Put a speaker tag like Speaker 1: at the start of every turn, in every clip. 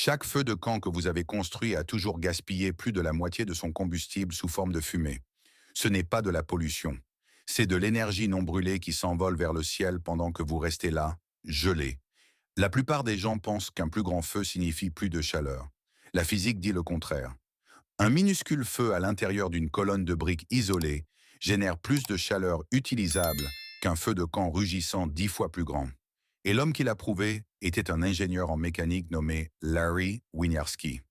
Speaker 1: Chaque feu de camp que vous avez construit a toujours gaspillé plus de la moitié de son combustible sous forme de fumée. Ce n'est pas de la pollution. C'est de l'énergie non brûlée qui s'envole vers le ciel pendant que vous restez là, gelé. La plupart des gens pensent qu'un plus grand feu signifie plus de chaleur. La physique dit le contraire. Un minuscule feu à l'intérieur d'une colonne de briques isolée génère plus de chaleur utilisable qu'un feu de camp rugissant 10 fois plus grand. Et l'homme qui l'a prouvé était un ingénieur en mécanique nommé Larry Winiarski.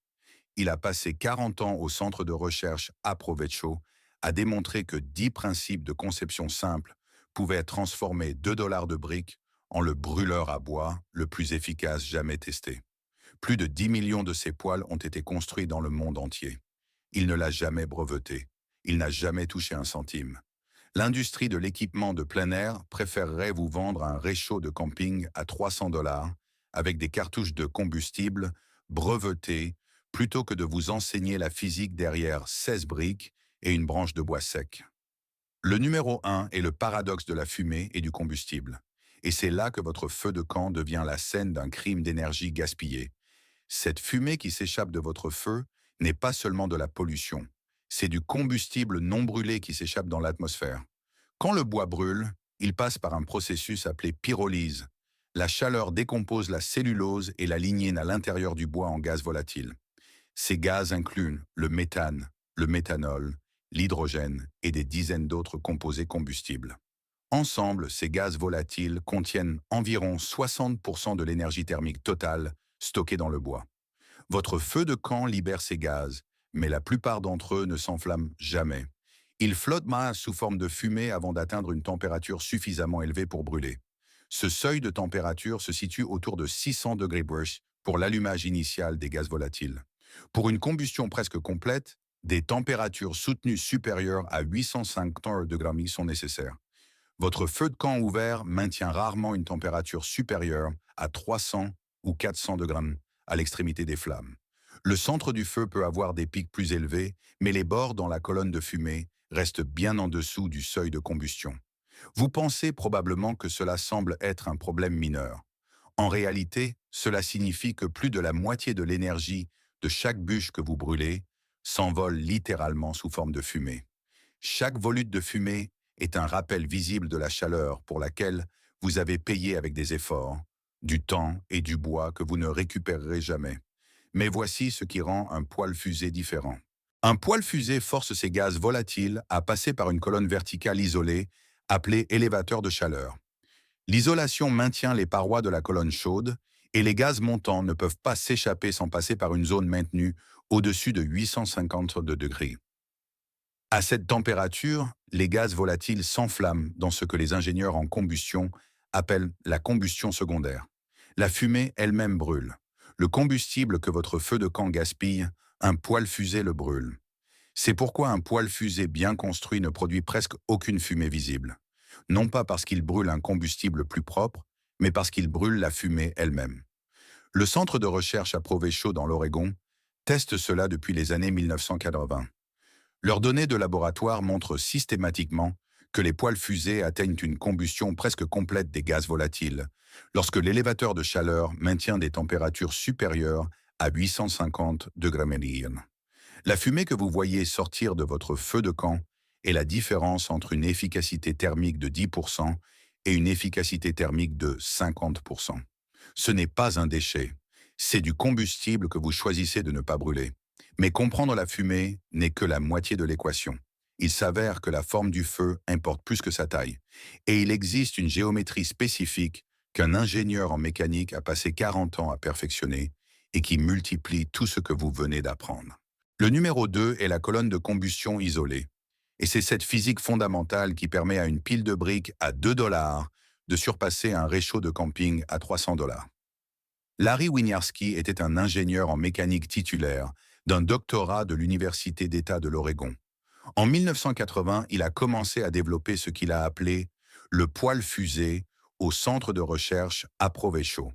Speaker 1: Il a passé 40 ans au centre de recherche Approvecho à démontrer que 10 principes de conception simple pouvaient transformer 2 dollars de briques en le brûleur à bois le plus efficace jamais testé. Plus de 10 millions de ces poêles ont été construits dans le monde entier. Il ne l'a jamais breveté. Il n'a jamais touché un centime. L'industrie de l'équipement de plein air préférerait vous vendre un réchaud de camping à 300 dollars avec des cartouches de combustible brevetées plutôt que de vous enseigner la physique derrière 16 briques et une branche de bois sec. Le numéro 1 est le paradoxe de la fumée et du combustible. Et c'est là que votre feu de camp devient la scène d'un crime d'énergie gaspillée. Cette fumée qui s'échappe de votre feu n'est pas seulement de la pollution, c'est du combustible non brûlé qui s'échappe dans l'atmosphère. Quand le bois brûle, il passe par un processus appelé pyrolyse. La chaleur décompose la cellulose et la lignine à l'intérieur du bois en gaz volatile. Ces gaz incluent le méthane, le méthanol, l'hydrogène et des dizaines d'autres composés combustibles. Ensemble, ces gaz volatiles contiennent environ 60% de l'énergie thermique totale stockée dans le bois. Votre feu de camp libère ces gaz, mais la plupart d'entre eux ne s'enflamment jamais. Ils flottent sous forme de fumée avant d'atteindre une température suffisamment élevée pour brûler. Ce seuil de température se situe autour de 600 degrés British pour l'allumage initial des gaz volatiles. Pour une combustion presque complète, des températures soutenues supérieures à 805 degrés sont nécessaires. Votre feu de camp ouvert maintient rarement une température supérieure à 300 ou 400 degrés à l'extrémité des flammes. Le centre du feu peut avoir des pics plus élevés, mais les bords dans la colonne de fumée restent bien en dessous du seuil de combustion. Vous pensez probablement que cela semble être un problème mineur. En réalité, cela signifie que plus de la moitié de l'énergie de chaque bûche que vous brûlez s'envole littéralement sous forme de fumée. Chaque volute de fumée est un rappel visible de la chaleur pour laquelle vous avez payé avec des efforts, du temps et du bois que vous ne récupérerez jamais. Mais voici ce qui rend un poêle-fusée différent. Un poêle-fusée force ces gaz volatiles à passer par une colonne verticale isolée, appelée élévateur de chaleur. L'isolation maintient les parois de la colonne chaude et les gaz montants ne peuvent pas s'échapper sans passer par une zone maintenue au-dessus de 850 degrés. À cette température, les gaz volatiles s'enflamment dans ce que les ingénieurs en combustion appellent la combustion secondaire. La fumée elle-même brûle. Le combustible que votre feu de camp gaspille, un poêle-fusée le brûle. C'est pourquoi un poêle-fusée bien construit ne produit presque aucune fumée visible. Non pas parce qu'il brûle un combustible plus propre, mais parce qu'il brûle la fumée elle-même. Le centre de recherche à Provecho dans l'Oregon teste cela depuis les années 1980. Leurs données de laboratoire montrent systématiquement que les poêles fusées atteignent une combustion presque complète des gaz volatiles, lorsque l'élévateur de chaleur maintient des températures supérieures à 850 degrés méridiens. La fumée que vous voyez sortir de votre feu de camp est la différence entre une efficacité thermique de 10% et une efficacité thermique de 50%. Ce n'est pas un déchet, c'est du combustible que vous choisissez de ne pas brûler. Mais comprendre la fumée n'est que la moitié de l'équation. Il s'avère que la forme du feu importe plus que sa taille. Et il existe une géométrie spécifique qu'un ingénieur en mécanique a passé 40 ans à perfectionner et qui multiplie tout ce que vous venez d'apprendre. Le numéro 2 est la colonne de combustion isolée. Et c'est cette physique fondamentale qui permet à une pile de briques à 2 dollars de surpasser un réchaud de camping à 300 dollars. Larry Winiarski était un ingénieur en mécanique titulaire d'un doctorat de l'Université d'État de l'Oregon. En 1980, il a commencé à développer ce qu'il a appelé le poêle-fusée au centre de recherche Approvecho.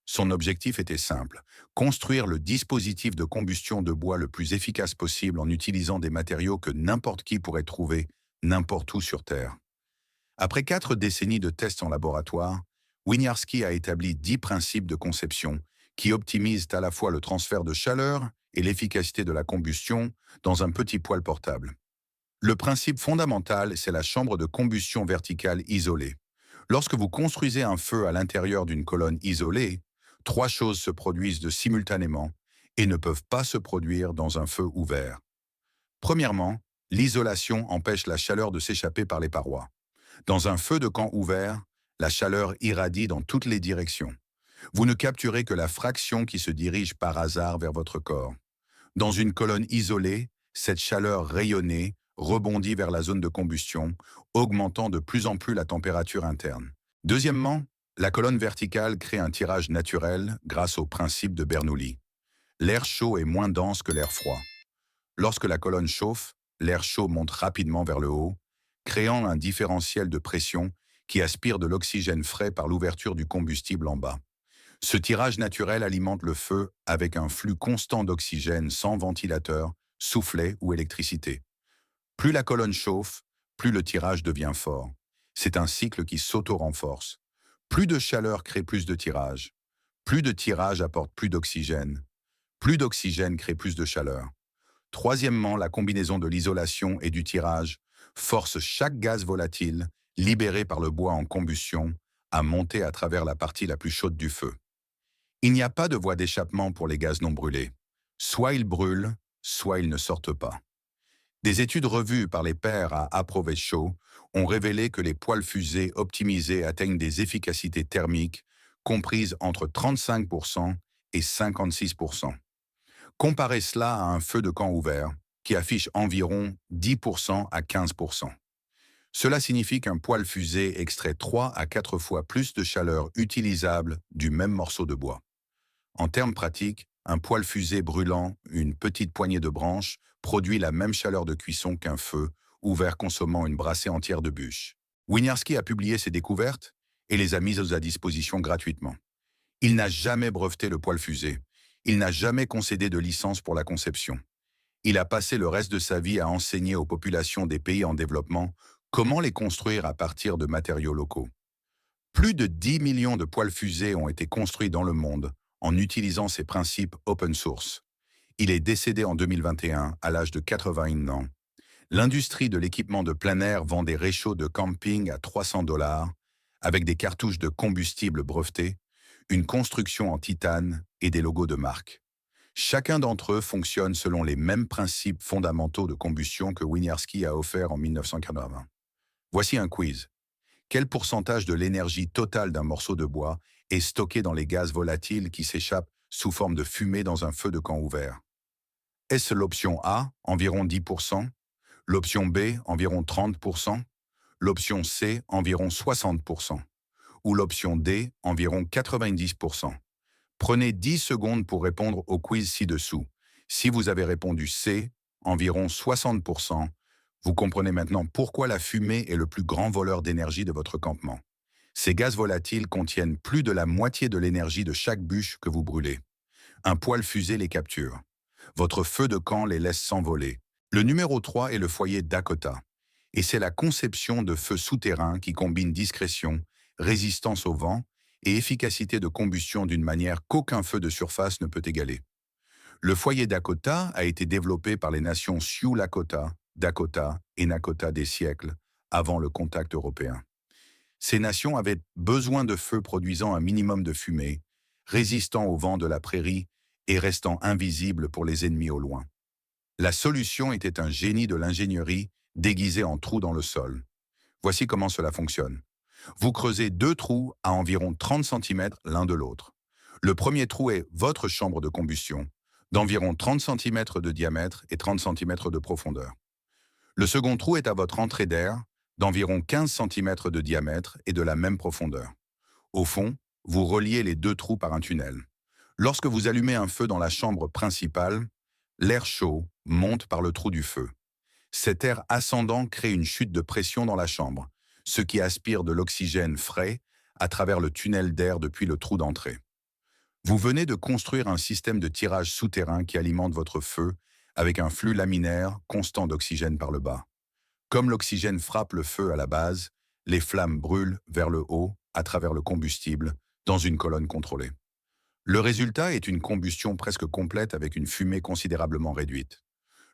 Speaker 1: Son objectif était simple, construire le dispositif de combustion de bois le plus efficace possible en utilisant des matériaux que n'importe qui pourrait trouver n'importe où sur Terre. Après 4 décennies de tests en laboratoire, Winiarski a établi 10 principes de conception qui optimisent à la fois le transfert de chaleur et l'efficacité de la combustion dans un petit poêle portable. Le principe fondamental, c'est la chambre de combustion verticale isolée. Lorsque vous construisez un feu à l'intérieur d'une colonne isolée, trois choses se produisent simultanément et ne peuvent pas se produire dans un feu ouvert. Premièrement, l'isolation empêche la chaleur de s'échapper par les parois. Dans un feu de camp ouvert, la chaleur irradie dans toutes les directions. Vous ne capturez que la fraction qui se dirige par hasard vers votre corps. Dans une colonne isolée, cette chaleur rayonnée rebondit vers la zone de combustion, augmentant de plus en plus la température interne. Deuxièmement, la colonne verticale crée un tirage naturel grâce au principe de Bernoulli. L'air chaud est moins dense que l'air froid. Lorsque la colonne chauffe, l'air chaud monte rapidement vers le haut, créant un différentiel de pression qui aspire de l'oxygène frais par l'ouverture du combustible en bas. Ce tirage naturel alimente le feu avec un flux constant d'oxygène sans ventilateur, soufflet ou électricité. Plus la colonne chauffe, plus le tirage devient fort. C'est un cycle qui s'auto-renforce. Plus de chaleur crée plus de tirage. Plus de tirage apporte plus d'oxygène. Plus d'oxygène crée plus de chaleur. Troisièmement, la combinaison de l'isolation et du tirage force chaque gaz volatile, libéré par le bois en combustion, à monter à travers la partie la plus chaude du feu. Il n'y a pas de voie d'échappement pour les gaz non brûlés. Soit ils brûlent, soit ils ne sortent pas. Des études revues par les pairs à Aprovechot ont révélé que les poêles fusées optimisés atteignent des efficacités thermiques comprises entre 35% et 56%. Comparez cela à un feu de camp ouvert qui affiche environ 10% à 15%. Cela signifie qu'un poêle fusé extrait 3 à 4 fois plus de chaleur utilisable du même morceau de bois. En termes pratiques, un poêle fusé brûlant une petite poignée de branches produit la même chaleur de cuisson qu'un feu ouvert consommant une brassée entière de bûches. Winiarski a publié ses découvertes et les a mises à disposition gratuitement. Il n'a jamais breveté le poêle fusé. Il n'a jamais concédé de licence pour la conception. Il a passé le reste de sa vie à enseigner aux populations des pays en développement comment les construire à partir de matériaux locaux. Plus de 10 millions de poêles fusées ont été construits dans le monde en utilisant ces principes open source. Il est décédé en 2021 à l'âge de 81 ans. L'industrie de l'équipement de plein air vend des réchauds de camping à 300 $ avec des cartouches de combustible brevetés, une construction en titane et des logos de marque. Chacun d'entre eux fonctionne selon les mêmes principes fondamentaux de combustion que Winiarski a offert en 1980. Voici un quiz. Quel pourcentage de l'énergie totale d'un morceau de bois est stocké dans les gaz volatiles qui s'échappent sous forme de fumée dans un feu de camp ouvert? Est-ce l'option A, environ 10%, l'option B, environ 30%, l'option C, environ 60%, ou l'option D, environ 90%? Prenez 10 secondes pour répondre au quiz ci-dessous. Si vous avez répondu C, environ 60%, vous comprenez maintenant pourquoi la fumée est le plus grand voleur d'énergie de votre campement. Ces gaz volatiles contiennent plus de la moitié de l'énergie de chaque bûche que vous brûlez. Un poêle fusé les capture. Votre feu de camp les laisse s'envoler. Le numéro 3 est le foyer Dakota. Et c'est la conception de feux souterrains qui combine discrétion, résistance au vent et efficacité de combustion d'une manière qu'aucun feu de surface ne peut égaler. Le foyer Dakota a été développé par les nations Sioux Lakota, Dakota et Nakota des siècles, avant le contact européen. Ces nations avaient besoin de feux produisant un minimum de fumée, résistant au vent de la prairie et restant invisibles pour les ennemis au loin. La solution était un génie de l'ingénierie déguisé en trous dans le sol. Voici comment cela fonctionne. Vous creusez 2 trous à environ 30 cm l'un de l'autre. Le premier trou est votre chambre de combustion, d'environ 30 cm de diamètre et 30 cm de profondeur. Le second trou est à votre entrée d'air, d'environ 15 cm de diamètre et de la même profondeur. Au fond, vous reliez les 2 trous par un tunnel. Lorsque vous allumez un feu dans la chambre principale, l'air chaud monte par le trou du feu. Cet air ascendant crée une chute de pression dans la chambre, ce qui aspire de l'oxygène frais à travers le tunnel d'air depuis le trou d'entrée. Vous venez de construire un système de tirage souterrain qui alimente votre feu avec un flux laminaire constant d'oxygène par le bas. Comme l'oxygène frappe le feu à la base, les flammes brûlent vers le haut à travers le combustible dans une colonne contrôlée. Le résultat est une combustion presque complète avec une fumée considérablement réduite.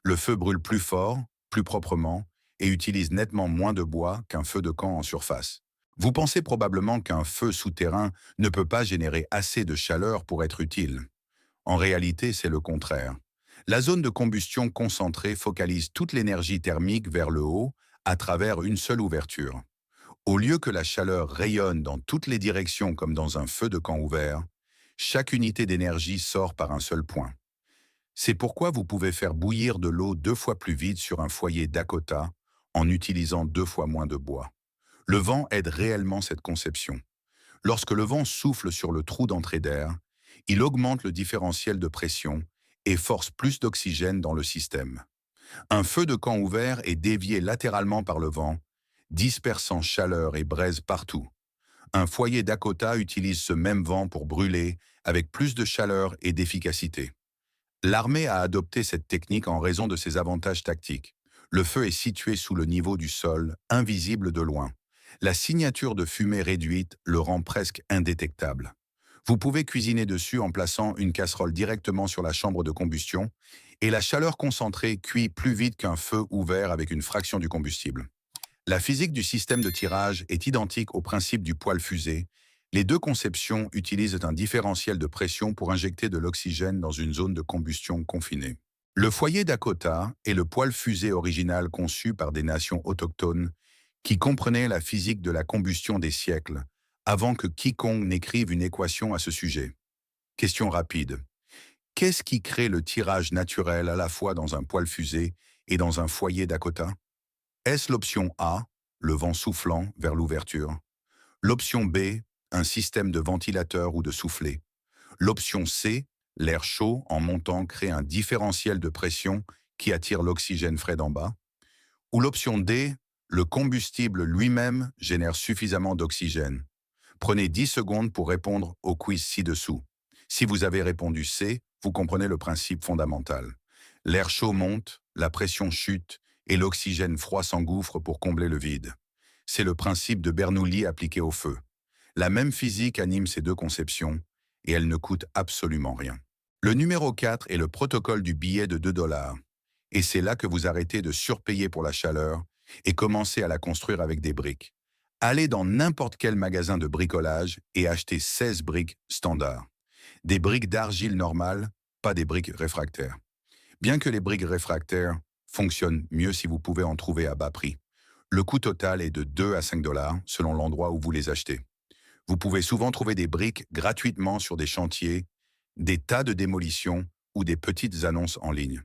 Speaker 1: Le feu brûle plus fort, plus proprement, et utilise nettement moins de bois qu'un feu de camp en surface. Vous pensez probablement qu'un feu souterrain ne peut pas générer assez de chaleur pour être utile. En réalité, c'est le contraire. La zone de combustion concentrée focalise toute l'énergie thermique vers le haut à travers une seule ouverture. Au lieu que la chaleur rayonne dans toutes les directions comme dans un feu de camp ouvert, chaque unité d'énergie sort par un seul point. C'est pourquoi vous pouvez faire bouillir de l'eau 2 fois plus vite sur un foyer Dakota en utilisant 2 fois moins de bois. Le vent aide réellement cette conception. Lorsque le vent souffle sur le trou d'entrée d'air, il augmente le différentiel de pression et force plus d'oxygène dans le système. Un feu de camp ouvert est dévié latéralement par le vent, dispersant chaleur et braise partout. Un foyer Dakota utilise ce même vent pour brûler avec plus de chaleur et d'efficacité. L'armée a adopté cette technique en raison de ses avantages tactiques. Le feu est situé sous le niveau du sol, invisible de loin. La signature de fumée réduite le rend presque indétectable. Vous pouvez cuisiner dessus en plaçant une casserole directement sur la chambre de combustion et la chaleur concentrée cuit plus vite qu'un feu ouvert avec une fraction du combustible. La physique du système de tirage est identique au principe du poêle fusée. Les deux conceptions utilisent un différentiel de pression pour injecter de l'oxygène dans une zone de combustion confinée. Le foyer Dakota est le poêle fusée original conçu par des nations autochtones qui comprenaient la physique de la combustion des siècles, avant que quiconque n'écrive une équation à ce sujet. Question rapide. Qu'est-ce qui crée le tirage naturel à la fois dans un poêle fusée et dans un foyer Dakota? Est-ce l'option A, le vent soufflant vers l'ouverture? L'option B, un système de ventilateur ou de soufflet? L'option C, l'air chaud en montant crée un différentiel de pression qui attire l'oxygène frais d'en bas? Ou l'option D, le combustible lui-même génère suffisamment d'oxygène? Prenez 10 secondes pour répondre au quiz ci-dessous. Si vous avez répondu C, vous comprenez le principe fondamental. L'air chaud monte, la pression chute et l'oxygène froid s'engouffre pour combler le vide. C'est le principe de Bernoulli appliqué au feu. La même physique anime ces deux conceptions et elle ne coûte absolument rien. Le numéro 4 est le protocole du billet de 2 dollars. Et c'est là que vous arrêtez de surpayer pour la chaleur et commencez à la construire avec des briques. Allez dans n'importe quel magasin de bricolage et achetez 16 briques standards. Des briques d'argile normale, pas des briques réfractaires. Bien que les briques réfractaires fonctionnent mieux si vous pouvez en trouver à bas prix. Le coût total est de 2 à 5 dollars selon l'endroit où vous les achetez. Vous pouvez souvent trouver des briques gratuitement sur des chantiers, des tas de démolition ou des petites annonces en ligne.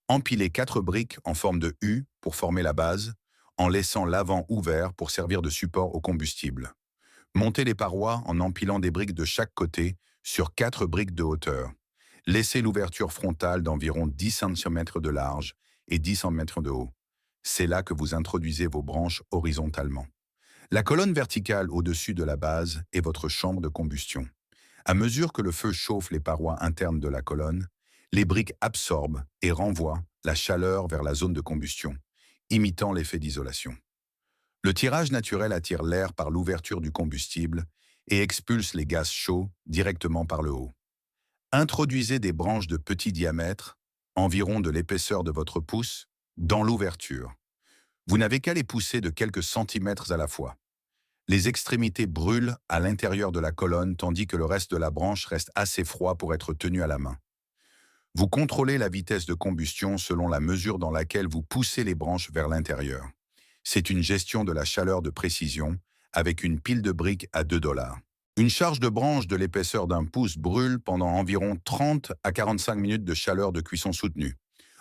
Speaker 1: Empilez 4 briques en forme de U pour former la base, en laissant l'avant ouvert pour servir de support au combustible. Montez les parois en empilant des briques de chaque côté sur 4 briques de hauteur. Laissez l'ouverture frontale d'environ 10 cm de large et 10 cm de haut. C'est là que vous introduisez vos branches horizontalement. La colonne verticale au-dessus de la base est votre chambre de combustion. À mesure que le feu chauffe les parois internes de la colonne, les briques absorbent et renvoient la chaleur vers la zone de combustion, imitant l'effet d'isolation. Le tirage naturel attire l'air par l'ouverture du combustible et expulse les gaz chauds directement par le haut. Introduisez des branches de petit diamètre, environ de l'épaisseur de votre pouce, dans l'ouverture. Vous n'avez qu'à les pousser de quelques centimètres à la fois. Les extrémités brûlent à l'intérieur de la colonne tandis que le reste de la branche reste assez froid pour être tenu à la main. Vous contrôlez la vitesse de combustion selon la mesure dans laquelle vous poussez les branches vers l'intérieur. C'est une gestion de la chaleur de précision avec une pile de briques à 2 dollars. Une charge de branche de l'épaisseur d'un pouce brûle pendant environ 30 à 45 minutes de chaleur de cuisson soutenue.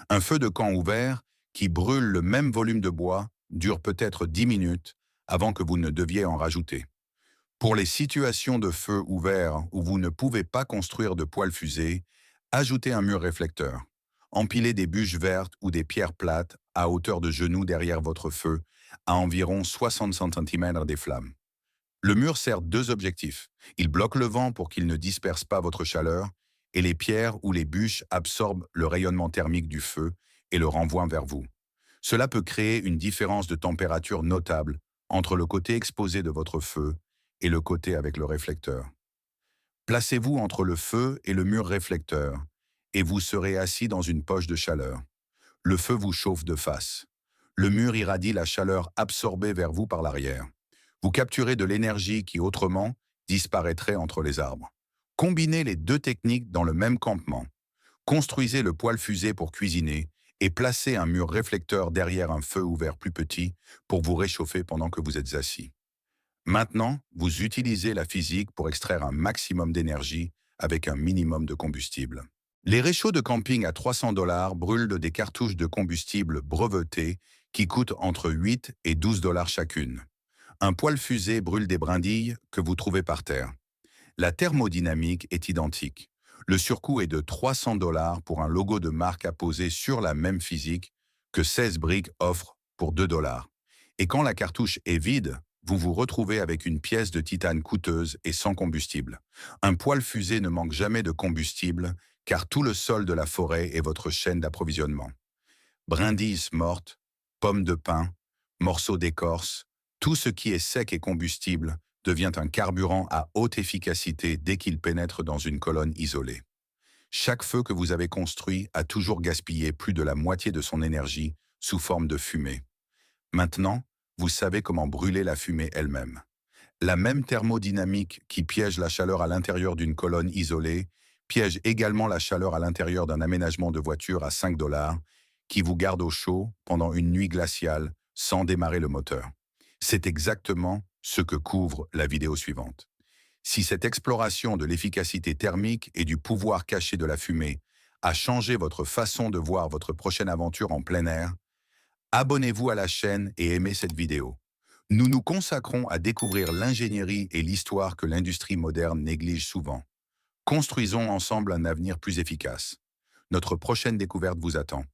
Speaker 1: Un feu de camp ouvert, qui brûle le même volume de bois, dure peut-être 10 minutes avant que vous ne deviez en rajouter. Pour les situations de feu ouvert où vous ne pouvez pas construire de poêle fusée, ajoutez un mur réflecteur. Empilez des bûches vertes ou des pierres plates à hauteur de genou derrière votre feu, à environ 60 cm des flammes. Le mur sert deux objectifs. Il bloque le vent pour qu'il ne disperse pas votre chaleur, et les pierres ou les bûches absorbent le rayonnement thermique du feu et le renvoient vers vous. Cela peut créer une différence de température notable entre le côté exposé de votre feu et le côté avec le réflecteur. Placez-vous entre le feu et le mur réflecteur, et vous serez assis dans une poche de chaleur. Le feu vous chauffe de face. Le mur irradie la chaleur absorbée vers vous par l'arrière. Vous capturez de l'énergie qui, autrement, disparaîtrait entre les arbres. Combinez les deux techniques dans le même campement. Construisez le poêle fusée pour cuisiner et placez un mur réflecteur derrière un feu ouvert plus petit pour vous réchauffer pendant que vous êtes assis. Maintenant, vous utilisez la physique pour extraire un maximum d'énergie avec un minimum de combustible. Les réchauds de camping à 300 $ brûlent des cartouches de combustible brevetées qui coûtent entre 8 et 12 $ chacune. Un poêle fusée brûle des brindilles que vous trouvez par terre. La thermodynamique est identique. Le surcoût est de 300 $ pour un logo de marque apposé sur la même physique que 16 briques offrent pour 2 $. Et quand la cartouche est vide, vous vous retrouvez avec une pièce de titane coûteuse et sans combustible. Un poêle fusée ne manque jamais de combustible car tout le sol de la forêt est votre chaîne d'approvisionnement. Brindilles mortes, pommes de pin, morceaux d'écorce, tout ce qui est sec et combustible devient un carburant à haute efficacité dès qu'il pénètre dans une colonne isolée. Chaque feu que vous avez construit a toujours gaspillé plus de la moitié de son énergie sous forme de fumée. Maintenant, vous savez comment brûler la fumée elle-même. La même thermodynamique qui piège la chaleur à l'intérieur d'une colonne isolée piège également la chaleur à l'intérieur d'un aménagement de voiture à 5 $ qui vous garde au chaud pendant une nuit glaciale sans démarrer le moteur. C'est exactement ce que couvre la vidéo suivante. Si cette exploration de l'efficacité thermique et du pouvoir caché de la fumée a changé votre façon de voir votre prochaine aventure en plein air, abonnez-vous à la chaîne et aimez cette vidéo. Nous nous consacrons à découvrir l'ingénierie et l'histoire que l'industrie moderne néglige souvent. Construisons ensemble un avenir plus efficace. Notre prochaine découverte vous attend.